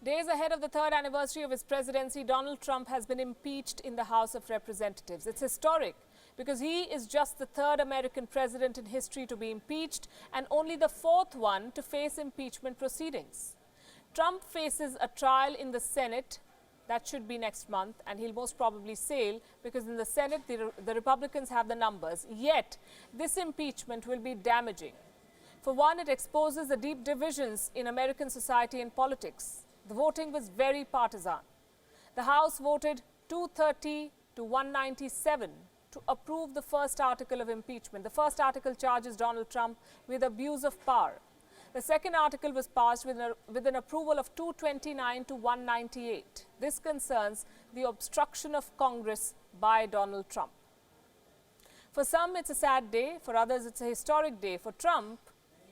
Days ahead of the third anniversary of his presidency, Donald Trump has been impeached in the House of Representatives. It's historic because he is just the third American president in history to be impeached and only the fourth one to face impeachment proceedings. Trump faces a trial in the Senate that should be next month, and he'll most probably sail because in the Senate the Republicans have the numbers. Yet, this impeachment will be damaging. For one, it exposes the deep divisions in American society and politics. The voting was very partisan. The House voted 230 to 197 to approve the first article of impeachment. The first article charges Donald Trump with abuse of power. The second article was passed with an approval of 229 to 198. This concerns the obstruction of Congress by Donald Trump. For some, it's a sad day. For others, it's a historic day. For Trump,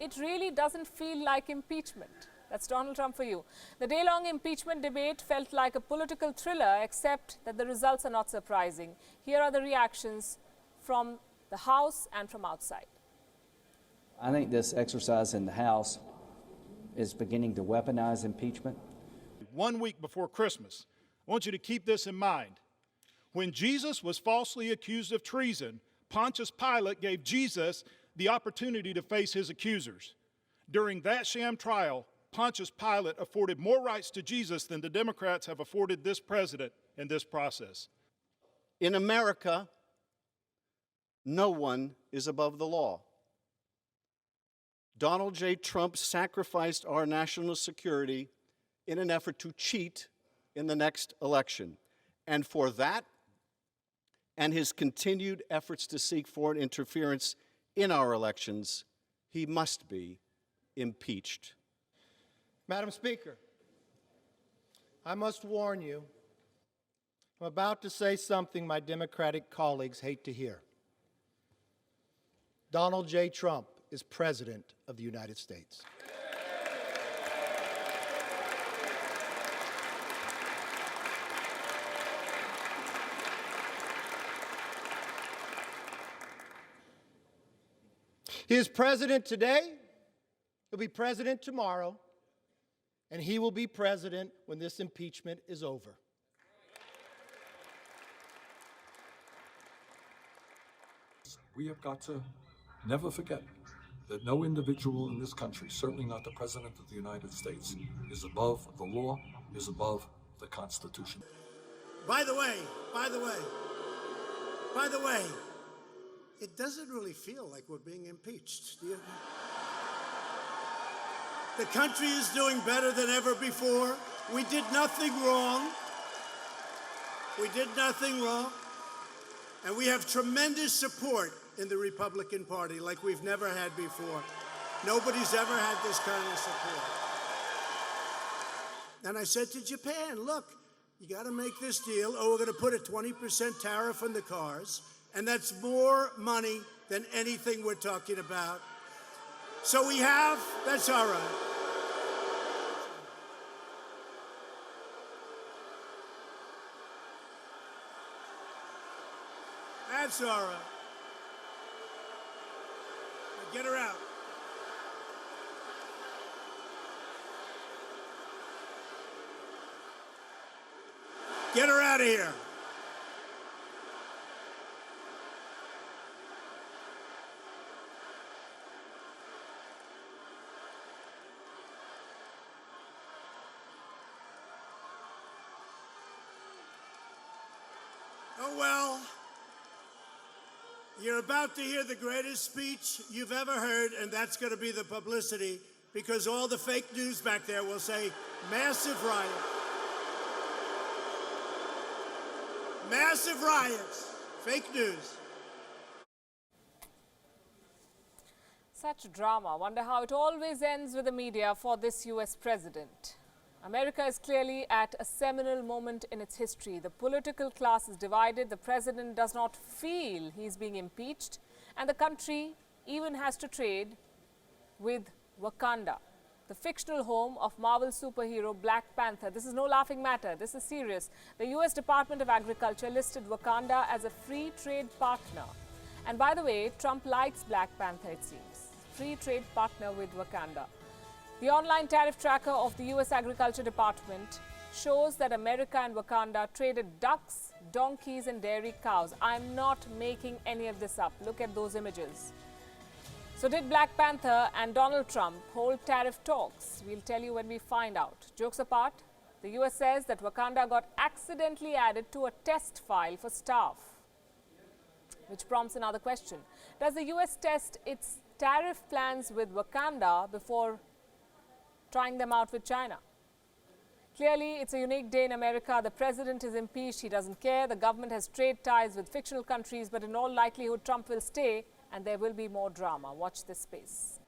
it really doesn't feel like impeachment. That's Donald Trump for you. The day-long impeachment debate felt like a political thriller, except that the results are not surprising. Here are the reactions from the House and from outside. I think this exercise in the House is beginning to weaponize impeachment. 1 week before Christmas, I want you to keep this in mind. When Jesus was falsely accused of treason, Pontius Pilate gave Jesus the opportunity to face his accusers. During that sham trial, Pontius Pilate afforded more rights to Jesus than the Democrats have afforded this president in this process. In America, no one is above the law. Donald J. Trump sacrificed our national security in an effort to cheat in the next election. And for that and his continued efforts to seek foreign interference in our elections, he must be impeached. Madam Speaker, I must warn you, I'm about to say something my Democratic colleagues hate to hear. Donald J. Trump is President of the United States. He is president today, he'll be president tomorrow, and he will be president when this impeachment is over. We have got to never forget that no individual in this country, certainly not the President of the United States, is above the law, is above the Constitution. By the way, it doesn't really feel like we're being impeached, do you? The country is doing better than ever before. We did nothing wrong. We did nothing wrong. And we have tremendous support in the Republican Party like we've never had before. Nobody's ever had this kind of support. And I said to Japan, look, you got to make this deal, or we're going to put a 20% tariff on the cars, and that's more money than anything we're talking about. So we have, that's all right. That's all right. Now get her out. Get her out of here. Oh, well. You're about to hear the greatest speech you've ever heard, and that's going to be the publicity, because all the fake news back there will say, massive riot. Massive riots. Fake news. Such drama. Wonder how it always ends with the media for this US president. America is clearly at a seminal moment in its history. The political class is divided. The president does not feel he's being impeached. And the country even has to trade with Wakanda, the fictional home of Marvel superhero Black Panther. This is no laughing matter. This is serious. The US Department of Agriculture listed Wakanda as a free trade partner. And by the way, Trump likes Black Panther, it seems. Free trade partner with Wakanda. The online tariff tracker of the US Agriculture Department shows that America and Wakanda traded ducks, donkeys and dairy cows. I'm not making any of this up. Look at those images. So did Black Panther and Donald Trump hold tariff talks? We'll tell you when we find out. Jokes apart, the US says that Wakanda got accidentally added to a test file for staff, which prompts another question. Does the US test its tariff plans with Wakanda before trying them out with China? Clearly, it's a unique day in America. The president is impeached. He doesn't care. The government has trade ties with fictional countries, but in all likelihood, Trump will stay and there will be more drama. Watch this space.